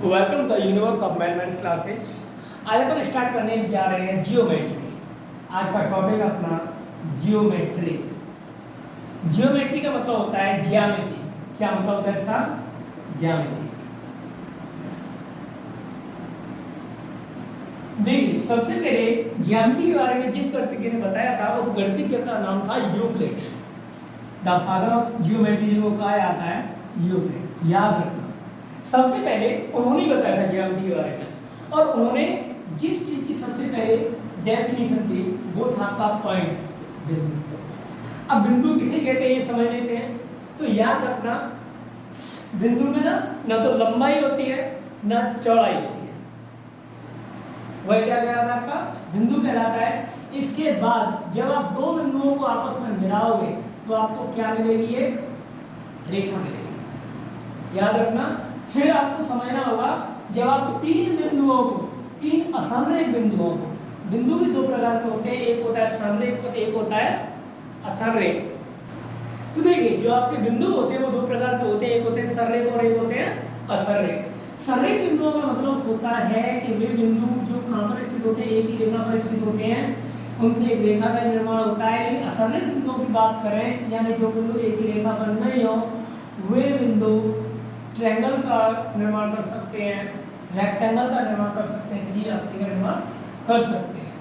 Welcome the universe of mathematics classes. आज अपन start करने जा रहे हैं जियोमेट्री। आज का टॉपिक अपना जियोमेट्री। जियोमेट्री का मतलब होता है ज्यामिति। क्या मतलब होता है इसका? ज्यामिति। देखिए, सबसे पहले ज्यामिति के बारे में जिस गणितज्ञ ने बताया था उस गणितज्ञ का नाम था Euclid. The father of geometry को कहा जाता है यूक्लिड। याद रखना, सबसे पहले उन्होंने बताया था ज्यामिति के बारे में, और उन्होंने जिस चीज की सबसे पहले डेफिनेशन दी वो था आपका पॉइंट, बिंदु। अब बिंदु किसे कहते हैं ये समझ लेते हैं। तो याद रखना, बिंदु में ना तो लंबाई होती है ना चौड़ाई होती है। वह क्या कहलाता है? आपका बिंदु कहलाता है। इसके बाद जब आप दो बिंदुओं को आपस में मिलाओगे तो आपको क्या मिलेगी? एक रेखा मिलेगी। याद रखना। फिर आपको समझना होगा, जब आप तीन बिंदुओं को, तीन असमरेख बिंदुओं को, बिंदु भी दो प्रकार के होते हैं, एक होता है समरेख और एक होता है असमरेख। तो देखिए, जो आपके बिंदु होते हैं वो दो प्रकार के होते हैं, एक होते हैं सररेख और एक होते हैं असमरेख। सररेख बिंदुओं का मतलब होता है कि वे बिंदु जो कहाँ पर स्थित होते हैं, एक ही रेखा पर स्थित होते हैं, उनसे एक रेखा का निर्माण होता है। लेकिन असमरेख बिंदुओं की बात करें, यानी जो बिंदु एक ही रेखा पर नहीं हो, वे बिंदु ट्रायंगल का निर्माण कर सकते हैं, रेक्टेंगल का निर्माण कर सकते हैं, त्रिआकृति का निर्माण कर सकते हैं।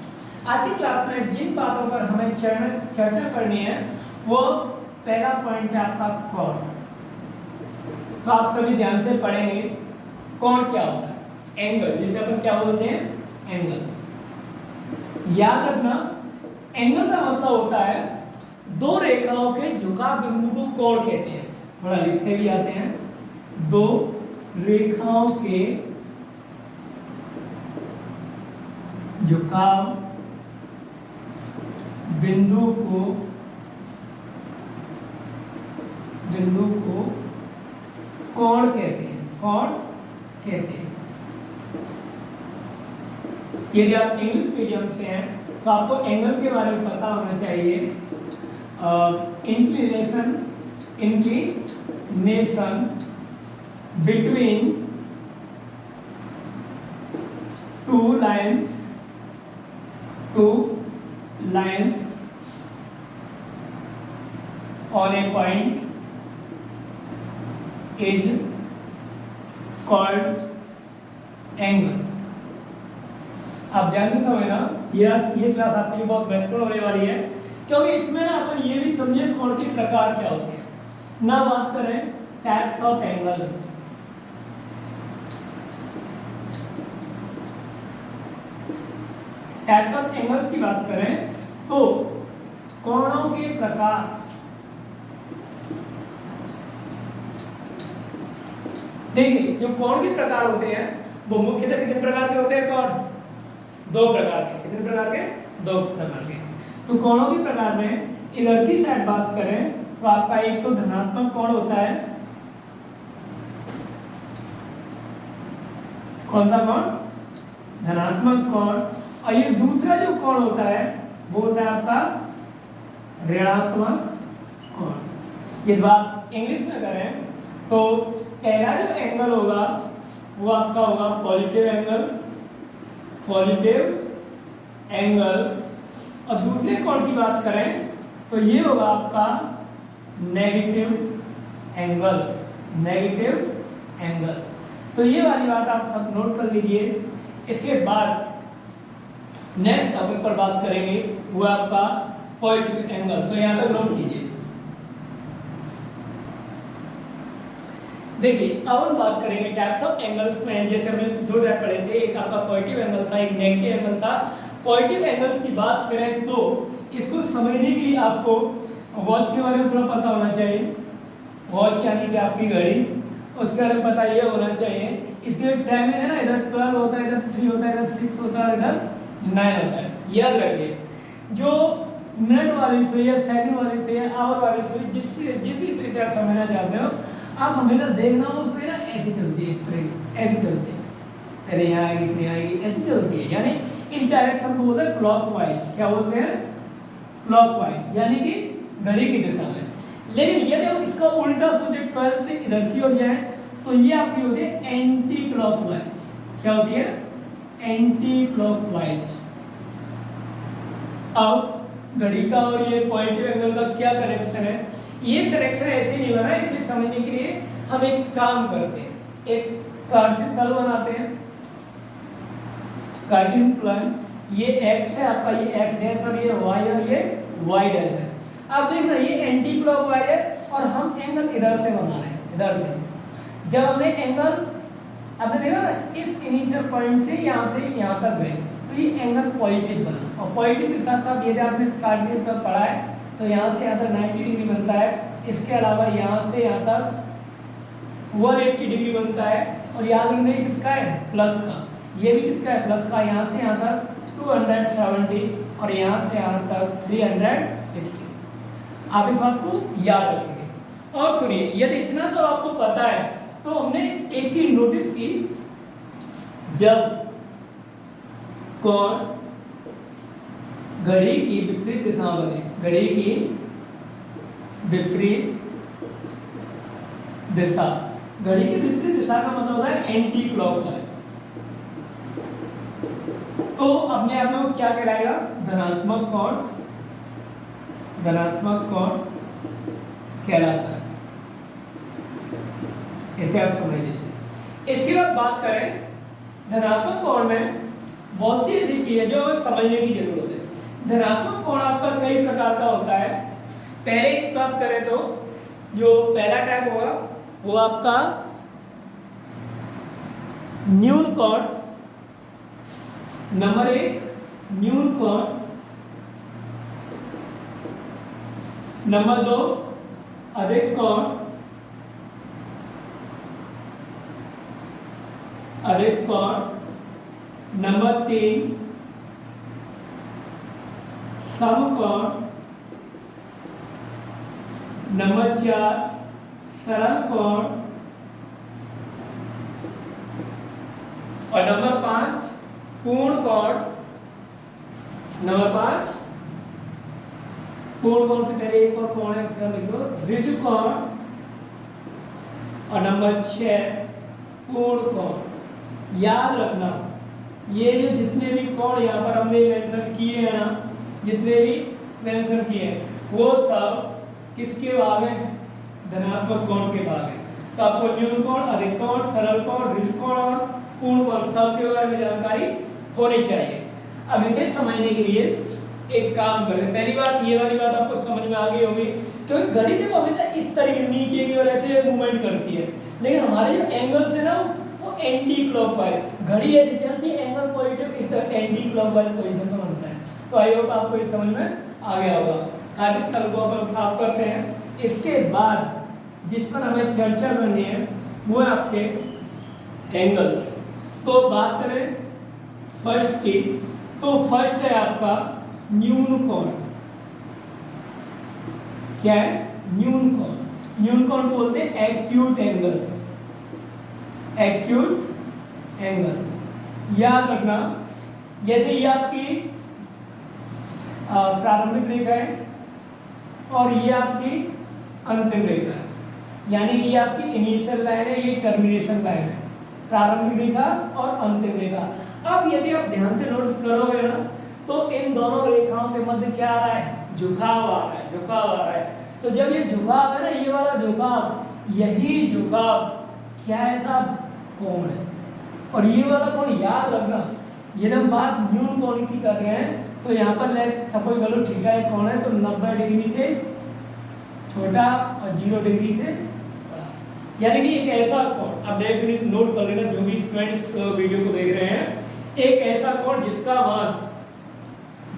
आज की क्लास में जिन बातों पर हमें चर्चा करनी है वो पहला पॉइंट है आपका कोण। तो आप सभी ध्यान से पढ़ेंगे कोण क्या होता है। एंगल, जिसे अपन क्या बोलते हैं? एंगल। याद रखना, एंगल का मतलब होता है दो रेखाओं के झुकाव बिंदु को कोण कहते हैं। थोड़ा लिखते भी आते हैं। दो रेखाओं के झुकाव बिंदु को कोण कहते हैं। कोण कहते हैं। यदि आप इंग्लिश मीडियम से हैं तो आपको एंगल के बारे में पता होना चाहिए। Inclination between two lines on a point is called angle। आप ध्यान से समझना, ये क्लास आपके लिए बहुत महत्वपूर्ण होने वाली है, क्योंकि इसमें ना अपन ये भी समझे कोण के प्रकार क्या होते हैं। ना बात करें types of angle, types of angles की बात करें तो कोणों के प्रकार। देखिए, जो कोण के प्रकार होते हैं वो मुख्यतः कितने प्रकार के होते हैं? कोण दो प्रकार के। कितने प्रकार के? दो प्रकार के। तो कोणों के प्रकार में इधर की साइड बात करें तो आपका एक तो धनात्मक कोण होता है। कौन सा कोण? धनात्मक कोण। और ये दूसरा जो कोण होता है वो होता है आपका ऋणात्मक कोण। ये बात इंग्लिश में करें तो पहला जो एंगल होगा वो आपका होगा पॉजिटिव एंगल, और दूसरे कोण की बात करें तो ये होगा आपका नेगेटिव एंगल। तो ये वाली बात आप सब नोट कर लीजिए। इसके बाद नेक्स्ट टॉपिक पर बात करेंगे वो आपका पॉजिटिव एंगल। तो यहां तक नोट कीजिए। देखिए, अब हम बात करेंगे टाइप्स ऑफ एंगल्स में। जैसे हमने दो टाइप पढ़े थे, एक आपका पॉजिटिव एंगल था, एक नेगेटिव एंगल था। पॉजिटिव एंगल्स की बात करें तो इसको समझने के लिए आपको वॉच के बारे में थोड़ा पता होना चाहिए। वॉच यानी कि आपकी घड़ी, उसके बारे में पता ये होना चाहिए। इसके टाइमिंग है ना, इधर 12 होता है, इधर 3 होता है, इधर 6 होता है, इधर 9 होता है। याद रखिए, जो मिनट वाली सुई है, सेकंड वाली सुई है, आवर वाली सुई, जिस भी सुई से आप समझना चाहते हो, आप हमेशा देखना वो सुई ना ऐसी चलती है, स्प्रिंग ऐसी चलती है, पहले यहाँ आएगी फिर यहाँ आएगी, ऐसी चलती है। यानी इस डायरेक्शन को बोलते हैं क्लॉकवाइज। क्या बोलते हैं? क्लॉकवाइज, यानी कि घड़ी की दिशा में। लेकिन यदि हम इसका उल्टा सोचे 12 से इधर की ओर जाए तो ये आपकी होती है एंटी क्लॉकवाइज। क्या होती है? Anti clockwise. अब घड़ी का और ये पॉजिटिव एंगल का क्या कनेक्शन है? ये कनेक्शन ऐसे नहीं बना, इसे समझने के लिए हम एक काम करते हैं, एक कार्टेशियन तल बनाते हैं। कार्टेशियन प्लान, ये x है आपका, ये x डैश और ये y और ये y डैश है। अब देखना ये एंटी क्लॉकवाइज है और हम एंगल इधर से बना रहे हैं, इधर से। जब हमने एंगल आपने देखा ना, इस इनिशियल पॉइंट से यहाँ तक गए तो ये एंगल पॉजिटिव बना, और पॉजिटिव के साथ साथ यदि आपने कार्टेशियन पर पढ़ा है तो यहाँ से यहाँ तक 90 डिग्री बनता है। इसके अलावा यहाँ से यहाँ तक 180 डिग्री बनता है। और याद रखना ये किसका है? प्लस का। ये भी किसका है? प्लस का। यहाँ से यहाँ तक 270 और यहाँ से यहाँ तक 360। आप इस बात को याद रखेंगे। और सुनिए, यदि इतना सब आपको पता है तो हमने एक चीज नोटिस की, जब कोण घड़ी की विपरीत दिशा बने, घड़ी की विपरीत दिशा, घड़ी की विपरीत दिशा का मतलब होता है एंटी क्लॉकवाइज। तो अपने आप में क्या कहलाएगा? धनात्मक कोण, धनात्मक कोण कहलाता है। इसे आप समझ लीजिए। इसके बाद बात करें धनात्मक कोण में बहुत सी ऐसी चीजें जो हमें समझने की जरूरत है। धनात्मक कोण आपका कई प्रकार का होता है। पहले एक बात करें तो जो पहला टाइप होगा वो आपका न्यून कोण, नंबर 1 न्यून कोण, नंबर 2 अधिक कोण, अधिक कोण, नंबर 3 समकोण, नंबर 4 सरल कोण और नंबर 5 पूर्ण कोण। नंबर 5 पूर्ण कोण से पहले एक और कोण है, इसका लिख दो ऋजु कोण। और नंबर 6 पूर्ण कोण। याद रखना ये जो जितने भी कोण यहाँ पर हमने मेंशन किए हैं ना, जितने भी मेंशन किए हैं वो सब किसके भाग हैं? धनात्मक कोण के भाग हैं। तो आपको न्यून कोण, अधिक कोण, सरल कोण, ऋजु कोण और पूर्ण कोण सब के बारे में जानकारी होनी चाहिए। अब इसे समझने के लिए एक काम करें। पहली बात, ये वाली बात आपको समझ में आ गई होगी, क्योंकि घड़ी देखो हमेशा इस तरीके से नीचे की ओर ऐसे मूवमेंट करती है, लेकिन हमारे जो एंगल्स है ना वो एंटी क्लॉकवाइज, घड़ी ऐसे चलती है, एंगल पॉजिटिव इस तरह एंटी क्लॉकवाइज पोजीशन में बनता है। तो आई होप आपको ये समझ में आ गया होगा। कार्टेशियन तल को अपन साफ करते हैं। इसके बाद जिस पर हमें चर्चा करनी है वो है आपके एंगल्स। तो बात करें फर्स्ट की, तो फर्स्ट है आपका न्यून कोण। क्या है? न्यून कोण। न्यून कोण को बोलते हैं एक्यूट एंगल, एक्यूट एंगल। याद रखना जैसे ये आपकी प्रारंभिक रेखा है और ये आपकी अंतिम रेखा है, यानी कि ये आपकी इनिशियल लाइन है, ये टर्मिनेशन लाइन है, प्रारंभिक रेखा और अंतिम रेखा। अब यदि आप ध्यान से नोटिस करोगे ना तो इन दोनों रेखाओं के मध्य क्या आ रहा है? झुकाव आ रहा है, झुकाव आ रहा है। तो जब ये झुकाव है ना, ये वाला झुकाव, यही झुकाव क्या है साहब? कोण है। और ये वाला कोण याद रखना, यदि हम बात न्यून कोण की कर रहे हैं तो यहाँ पर लेट सपोज करो थीटा एक कोण है तो 90 डिग्री से छोटा और 0 डिग्री से बड़ा, यानी कि एक ऐसा कोण, अब डेफिनेशन नोट कर लेना जो भी स्टूडेंट्स वीडियो को देख रहे हैं, एक ऐसा कोण जिसका मान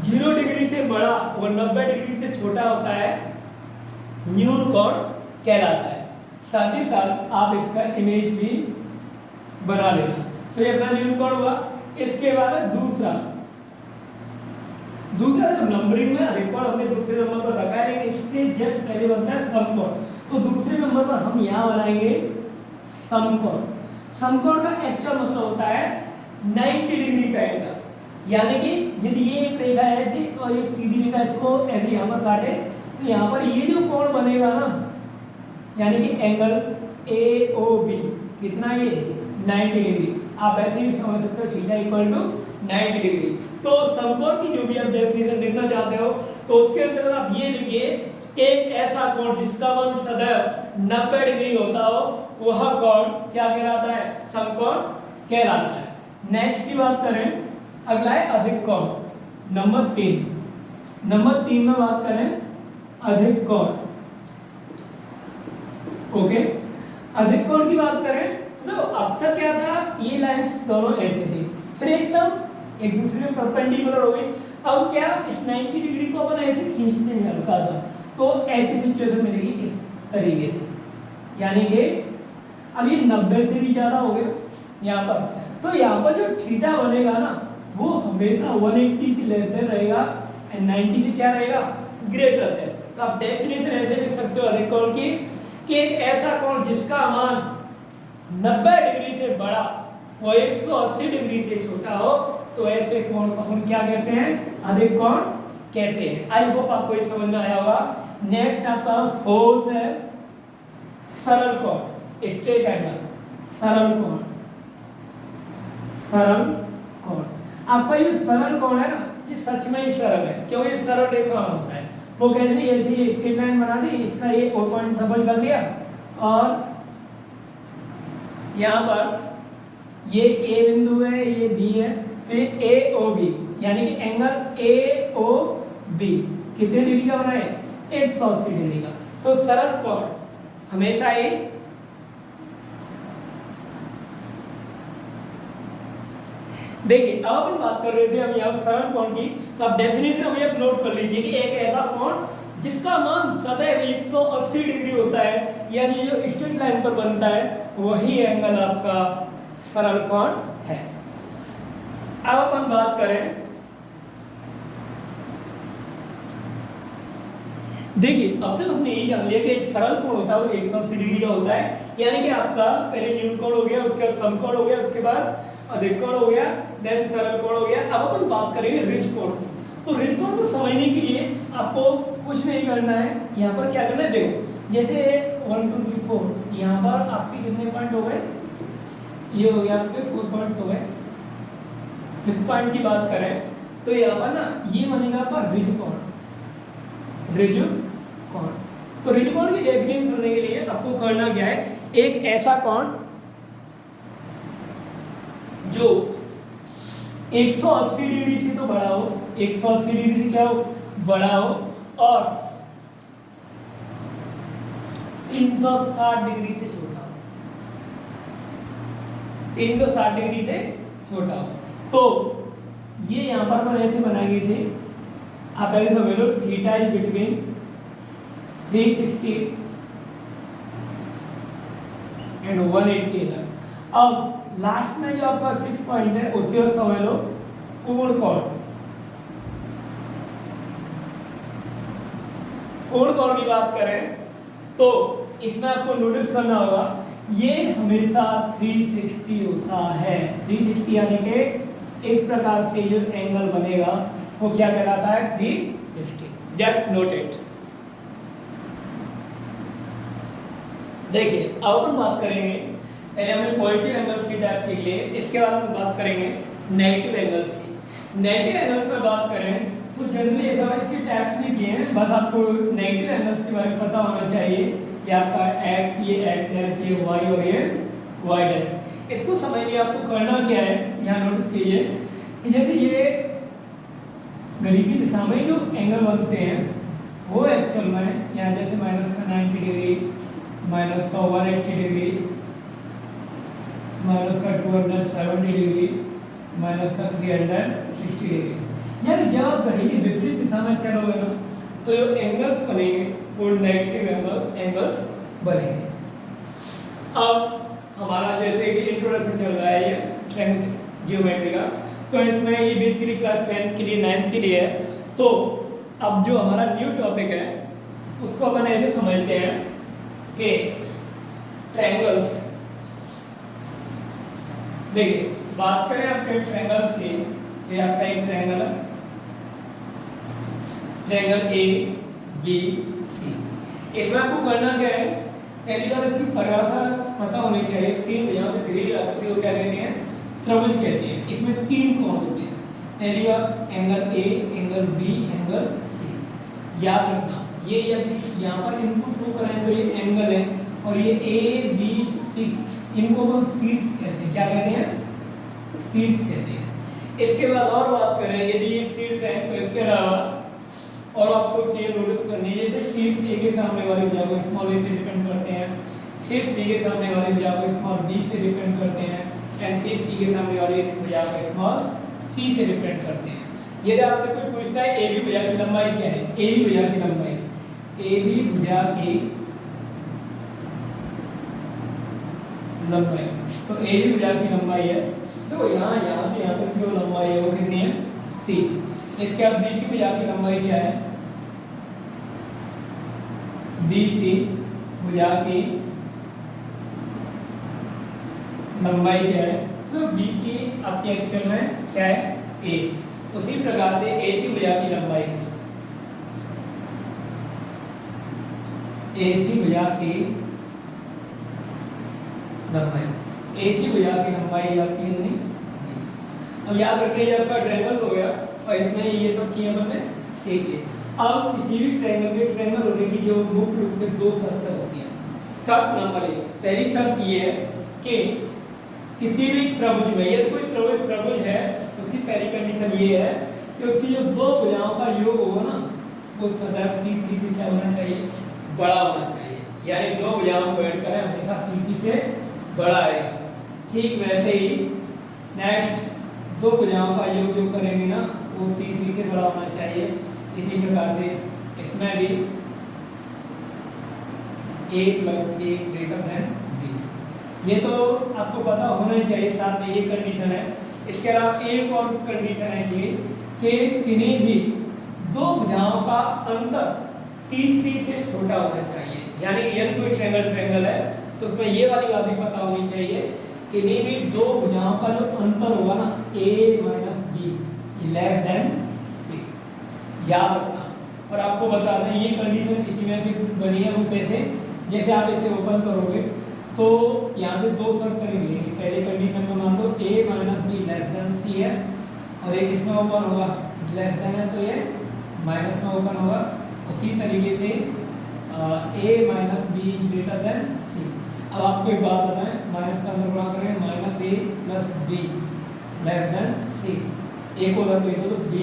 0 डिग्री से बड़ा और 90 डिग्री से छोटा होता है न्यून कोण कहलाता है। साथ ही साथ आप इसका इमेज भी बना लेना। तो ये अपना न्यून कोण हुआ। इसके बाद दूसरा जब नंबरिंग में अधिक कोण हमने दूसरे नंबर पर रखा है, लेकिन इससे जस्ट पहले बनता है समकोण। तो दूसरे नंबर पर हम यहाँ बनाएंगे समकोण। समकोण का एक्चुअल मतलब होता है 90 डिग्री का एंगल, यानी कि यदि ये एक रेखा है ऐसे और एक सीधी रेखा इसको ऐसे यहाँ पर काटे तो यहाँ पर ये जो कोण बनेगा ना, यानी कि एंगल AOB कितना ये 90 डिग्री। आप ऐसे भी समझ सकते हो थीटा इक्वल टू 90 डिग्री। तो समकोण की जो भी आप डेफिनेशन लिखना चाहते हो तो उसके अंदर आप ये लिखिए एक ऐसा कोण जिसका मान सदैव 90 डिग्री होता हो वह कोण क्या कहलाता है, समकोण कहलाता है। नेक्स्ट की बात करें, अगला है अधिक कोण, नंबर 3। नंबर 3 में बात करें अधिक कोण। ओके, अधिक कोण की बात करें तो अब तक क्या था, ये लाइंस दोनों ऐसे थी, फिर एकदम एक दूसरे में परपेंडिकुलर हो गई। अब क्या इस 90 डिग्री को अपन ऐसे खींचते हैं हल्का सा, तो ऐसी सिचुएशन मिलेगी इस तरीके से, यानी कि अब ये 90 से भी ज्यादा हो गया यहाँ पर, तो यहाँ पर जो थीटा बनेगा ना वो हमेशा 180 से लेस देन रहेगा एंड 90 से क्या रहेगा, ग्रेटर है। तो आप डेफिनेशन ऐसे लिख सकते हो अधिक कोण की कि एक ऐसा कोण जिसका मान 90 डिग्री से बड़ा वो 180 डिग्री से छोटा हो तो ऐसे कोण को हम क्या कहते हैं, अधिक कोण कहते हैं। आई होप आपको ये समझ में आया होगा। नेक्स्ट आपका फोर्थ है सरल कोण, स्ट्रेट एंगल, सरल कोण। सरल कोण, आपका ये सरल कोण है ना, ये सच में ही सरल है, क्यों, ये सरल रेखा होता है। वो कहते हैं ऐसी स्ट्रेट लाइन बना दी, इसका ये ओ पॉइंट सफल कर दिया और यहाँ पर ये ए बिंदु है, ये बी है, तो ये ए ओ बी यानी कि एंगल ए ओ बी कितने डिग्री का बना है, 180 डिग्री का। तो सरल कोण हमेशा ये देखिए, अब अपन बात कर रहे थे हम यहाँ सरल कोण की, तो आप डेफिनेशन हम एक नोट कर लीजिए कि एक ऐसा कोण जिसका मान सदैव 180 डिग्री होता है, यानी जो स्ट्रेट लाइन पर बनता है वही एंगल आपका सरल कोण है। अब अपन बात करें, देखिए अब तक हमने यही जान लिया कि एक सरल कोण होता है वो 180 डिग्री का होता है, यानी कि आपका पहले न्यून कोण हो गया, उसके बाद समकोण हो गया, उसके बाद अधिक कोण हो गया, देन सरल कोण हो गया। अब अपन बात करेंगे ऋज कोण की। तो ऋज कोण को समझने के लिए आपको कुछ नहीं करना है, यहाँ पर क्या करना है, देखो जैसे 1 2 3 4 यहाँ पर आपके कितने पॉइंट हो गए, ये हो गया आपके 4 पॉइंट्स हो गए। फिफ्थ पॉइंट की बात करें तो यहाँ पर ना ये बनेगा आपका ऋज कोण, ऋज कोण। तो ऋज कोण की डेफिनेशन करने के लिए आपको करना क्या है, एक ऐसा कोण जो 180 डिग्री से तो बड़ा हो, 180 डिग्री से क्या हो, बड़ा हो, और 360 डिग्री से छोटा हो, 360 डिग्री से छोटा हो। तो ये यहाँ पर अपन ऐसे बनाएंगे, इसे आप ऐसे समझ लो थीटा इज बिटवीन 360 एंड 180 तक। अब लास्ट में जो आपका 6 पॉइंट है उसे समझ लो कोण कोण। कोण कोण की बात करें तो इसमें आपको नोटिस करना होगा ये हमेशा 360 होता है। 360 यानी कि इस प्रकार से जो एंगल बनेगा वो क्या कहलाता है, 360। Just note it. देखिए अब हम बात करेंगे, पहले हमने पॉजिटिव एंगल्स की टाइप सीख लिए, इसके बाद हम बात करेंगे नेगेटिव एंगल्स की। नेगेटिव एंगल्स में बात करें तो जनरली ऐसा इसकी टाइप्स नहीं किए हैं, बस आपको नेगेटिव एंगल्स के बारे में पता होना चाहिए। ये आपका एक्स, ये एक्स, ये वाई और ये वाई डैश। इसको समझने आपको करना क्या है, यहाँ नोटिस कीजिए कि जैसे ये घड़ी की दिशा में जो एंगल बनते हैं वो एक्चुअल में यहाँ जैसे माइनस का 90 डिग्री, माइनस का 180 डिग्री, माइनस का 270 डिग्री, माइनस का 360 डिग्री, यानी जब आप घड़ी की विपरीत दिशा में चलोगे ना तो जो एंगल्स बनेंगे वो नेगेटिव एंगल्स बनेंगे। अब हमारा जैसे कि इंट्रोडक्शन चल रहा है ये टेंथ ज्योमेट्री का, तो इसमें ये बेसिकली क्लास 10th के लिए 9th के लिए है। तो अब जो हमारा न्यू टॉपिक है उसको अपन ऐसे समझते हैं कि ट्रायंगल्स। देखिए बात करें आपके ट्रायंगल्स की, ये आपका एक ट्रायंगल है, ट्रायंगल ए बी सी। इसमें आपको करना क्या है, पहली बार इसकी परिभाषा पता होनी चाहिए, तीन भुजाओं से घिरी आकृति को क्या कहते हैं, त्रिभुज कहते हैं। इसमें तीन कोण होते हैं, पहली बात angle A, angle B, angle C. याद रखना ये यदि यहाँ पर इनको शो करें तो ये एंगल है और ये ए बी सी, इनको हम शीर्ष कहते हैं। क्या कहते हैं, शीर्ष कहते हैं। इसके बाद और बात करें, यदि ये शीर्ष है तो इसके अलावा और आपको चीज नोटिस करनी है, जैसे शीर्ष ए के सामने वाली भुजा को स्मॉल ए से डिपेंड करते हैं, शीर्ष बी के सामने वाली भुजा को स्मॉल बी से डिपेंड करते हैं, एंड शीर्ष सी के सामने वाली भुजा को स्मॉल सी से डिपेंड करते हैं। यदि आपसे कोई पूछता है ए बी भुजा की लंबाई क्या है, ए बी भुजा की लंबाई, ए बी भुजा की लंबाई, तो ए बी भुजा की लंबाई है, तो यहाँ से यहाँ तक जो लंबाई है वो कितनी है, सी। इसके बाद बी सी भुजा की लंबाई क्या है, बी सी भुजा की लंबाई क्या है, तो बी सी आपके एक्चुअल में क्या है, ए। उसी प्रकार से ए सी भुजा की लंबाई, ए सी भुजा की लंबाई, ए सी भुजा की लंबाई आपकी कितनी। अब याद रखिए ये आपका ट्रायंगल हो गया और इसमें ये सब चीजें हमने सीख ली। अब किसी भी ट्रायंगल में ट्रायंगल होने की जो मुख्य रूप से दो शर्तें होती हैं। शर्त नंबर 1, पहली शर्त ये है कि किसी भी त्रिभुज में, यदि कोई त्रिभुज है उसकी पहली कंडीशन ये है कि उसकी जो दो भुजाओं का योग होगा ना वो सदैव तीसरी से क्या होना चाहिए, बड़ा होना चाहिए। यानी दो भुजाओं को ऐड करें हमेशा तीसरी से बड़ा आएगा। ठीक वैसे ही नेक्स्ट दो भुजाओं का योग जो करेंगे ना वो तीसरी से बड़ा होना चाहिए। इसी प्रकार से इसमें भी a + c > b, ये तो आपको पता होना ही चाहिए। साथ में ये कंडीशन है। इसके अलावा एक और कंडीशन है कि किन्हीं भी दो भुजाओं का अंतर तीसरी से छोटा होना चाहिए। यानी यदि कोई ट्रायंगल है तो उसमें ये वाली बात भी पता होनी चाहिए कि किन्हीं भी दो भुजाओं का जो अंतर होगा ना a - b c, याद रखना। और आपको बता दें ये कंडीशन इसी में से बनी है। वो कैसे, जैसे आप इसे ओपन करोगे तो यहाँ से दो शर्त करेंगे। पहली कंडीशन में मान लो a - b <c है और एक इसमें ओपन होगा लेस देन है तो ये माइनस में ओपन होगा। उसी तरीके से a - b > c। अब आपको एक बात बताएं, माइनस का अंदर गुणा करें -a + b < c, एक को अगर लिखो तो b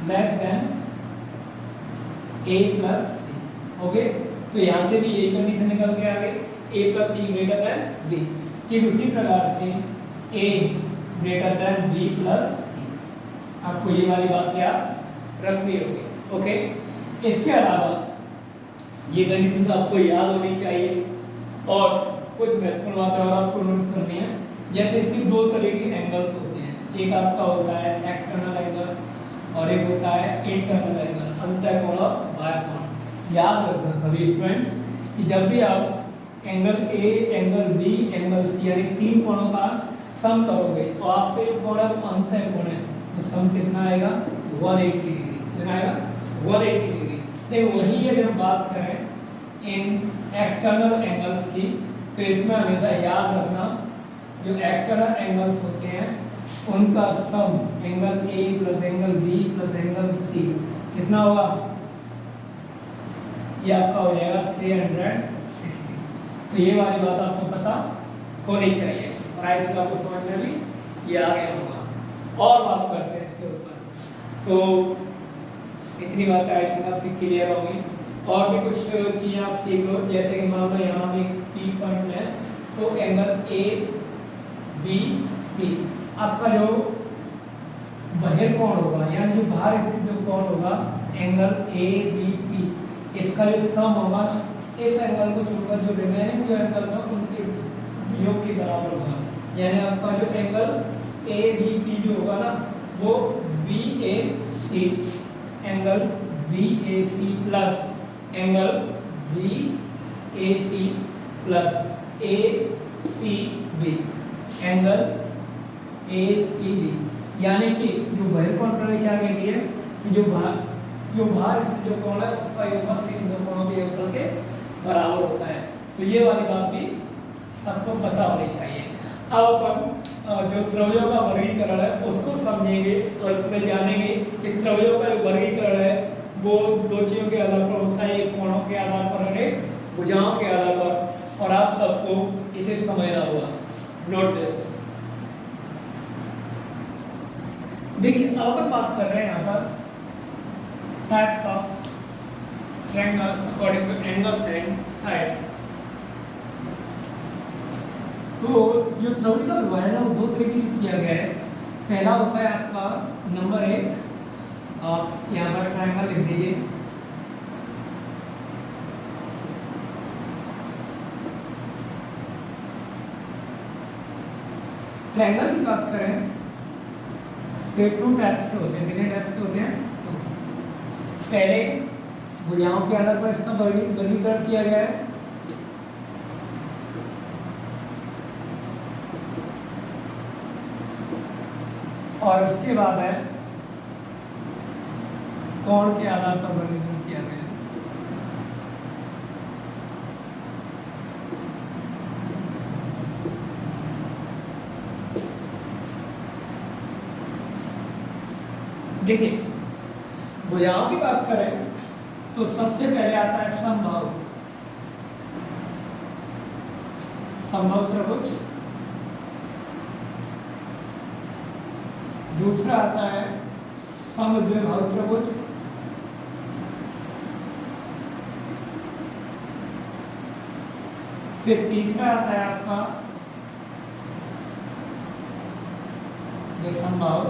< a + c। ओके, तो यहाँ से भी यही कंडीशन निकल के आ गई, a + c > b। ठीक उसी प्रकार से a < b + c, आपको ये वाली बात याद रखनी होगी। ओके, इसके अलावा ये कंडीशन तो आपको याद होनी चाहिए और कुछ महत्वपूर्ण बातें और आपको नोटिस करनी है। जैसे इसके दो तरह के एंगल्स होते हैं, एक आपका होता है एक्सटर्नल एंगल और एक होता है इंटरनल एंगल, अंतःकोण और बाह्यकोण। याद रखना सभी स्टूडेंट्स कि जब भी आप angle A, angle B, angle C यानी तीन कोणों का सम करोगे तो आपके जो कोण है वो अंतःकोण है, तो सम कितना आएगा 180 डिग्री। कितना आएगा 180 डिग्री। लेकिन वही अगर हम बात करें इन एक्सटर्नल एंगल्स की तो इसमें हमेशा याद रखना जो एक्सटर्नल एंगल्स होते हैं उनका sum angle A + angle B + angle C कितना होगा, ये आपका हो जाएगा 360। तो ये वाली बात आपको पता होनी चाहिए और आई थिंक आपको समझ में भी ये आ गया होगा। और बात करते हैं इसके ऊपर, तो इतनी बात आई थिंक आपकी क्लियर होगी। और भी कुछ चीज़ें आप सीख लो, जैसे कि मान लो यहाँ एक पी पॉइंट है तो एंगल ए बी पी आपका जो बहिर्कोण होगा यानी जो बाहर स्थित जो कोण होगा एंगल ए बी पी, इसका जो सम होगा ना इस एंगल को छोड़कर जो रिमेनिंग जो एंगल है उनके योग के बराबर होगा। यानी आपका जो एंगल ए बी पी जो होगा ना वो B A C angle B A C plus angle B A C plus A C B angle A C B, यानी कि जो बहिर्कोण प्रमेय क्या कहती है कि जो बाहर स्थित कोण है उसका योगफल इन दो कोणों के योगफल के बराबर होता है। तो ये वाली बात भी सबको पता होनी चाहिए। अब अपन जो द्रव्यों का वर्गीकरण है उसको समझेंगे और उसमें जानेंगे कि द्रव्यों का वर्गीकरण है वो दो चीज़ों के आधार पर होता है, एक कोणों के आधार पर और एक भुजाओं के आधार पर, और आप सबको इसे समझना होगा। नोटिस देखिए, अब अपन बात कर रहे हैं यहाँ पर types of triangle according two angles and sides. तो जो त्रिभुज का विभाजन है वो दो तरीके से किया गया है। पहला होता है आपका नंबर 1, आप यहाँ पर ट्रायंगल लिख दीजिए। ट्रायंगल की बात करें तो 2 टाइप्स के होते हैं। कितने टाइप्स के होते हैं? 2। पहले भुजाओं के आधार पर इसका वर्गीकरण किया गया है। और उसके बाद है कोण के आधार पर वर्गीकरण किया गया है। देखिए, भुजाओं की बात करें तो सबसे पहले आता है समबाहु। समबाहु त्रिभुज। दूसरा आता है समद्विबाहु त्रिभुज। फिर तीसरा आता है आपका विषमबाहु।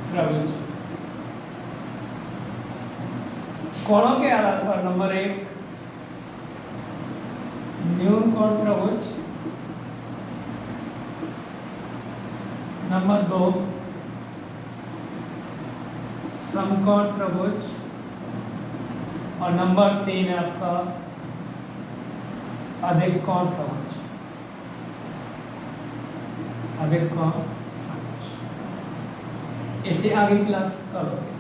त्रिभुज। कोणों के आधार पर नंबर 1 न्यून कोण त्रिभुज, नंबर 2 समकोण त्रिभुज, और नंबर 3 है आपका अधिक कोण त्रिभुज। अधिक कोण त्रिभुज। इसे आगे क्लास करोगे।